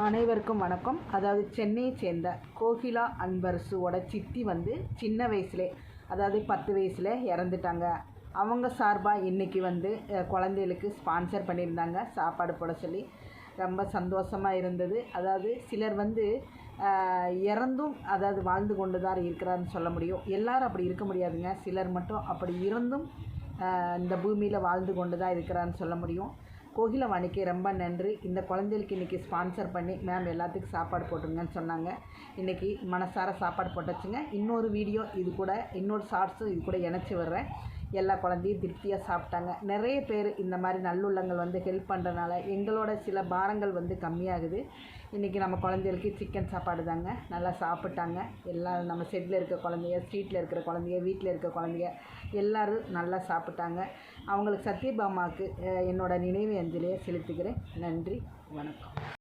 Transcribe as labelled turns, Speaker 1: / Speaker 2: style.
Speaker 1: அனைவருக்கும் வணக்கம். அதாவது சென்னையை சேர்ந்த கோகிலா அன்பரசுவோட சித்தி வந்து சின்ன வயசுலே, அதாவது 10 வயசில் இறந்துட்டாங்க. அவங்க சார்பாக இன்றைக்கி வந்து குழந்தைகளுக்கு ஸ்பான்சர் பண்ணியிருந்தாங்க, சாப்பாடு போட சொல்லி. ரொம்ப சந்தோஷமாக இருந்தது. அதாவது சிலர் வந்து இறந்தும் அதாவது வாழ்ந்து கொண்டு தான் இருக்கிறாருன்னு சொல்ல முடியும். எல்லோரும் அப்படி இருக்க முடியாதுங்க. சிலர் மட்டும் அப்படி இருந்தும் இந்த பூமியில் வாழ்ந்து கொண்டு தான் இருக்கிறான்னு சொல்ல முடியும். கோகிலவாணிக்கு ரொம்ப நன்றி. இந்த குழந்தைகளுக்கு இன்றைக்கி ஸ்பான்சர் பண்ணி மேம் எல்லாத்துக்கும் சாப்பாடு போட்டுருங்கன்னு சொன்னாங்க. இன்றைக்கி மனசார சாப்பாடு போட்டுச்சுங்க. இன்னொரு வீடியோ இது கூட, இன்னொரு ஷார்ட்ஸும் இது கூட இணைச்சி வர்றேன். எல்லா குழந்தையும் திருப்தியாக சாப்பிட்டாங்க. நிறைய பேர் இந்த மாதிரி நல்லுள்ளங்கள் வந்து ஹெல்ப் பண்ணுறதுனால எங்களோட சில பாரங்கள் வந்து கம்மியாகுது. இன்றைக்கி நம்ம குழந்தைகளுக்கு சிக்கன் சாப்பாடு தாங்க, நல்லா சாப்பிட்டாங்க. எல்லோரும் நம்ம செட்டில் இருக்க குழந்தைங்க, ஸ்ட்ரீட்டில் இருக்கிற குழந்தைங்க, வீட்டில் இருக்க குழந்தைங்க எல்லோரும் நல்லா சாப்பிட்டாங்க. அவங்களுக்கு சத்யபாமாவுக்கு என்னோடய நினைவு அஞ்சலியை செலுத்துகிறேன். நன்றி, வணக்கம்.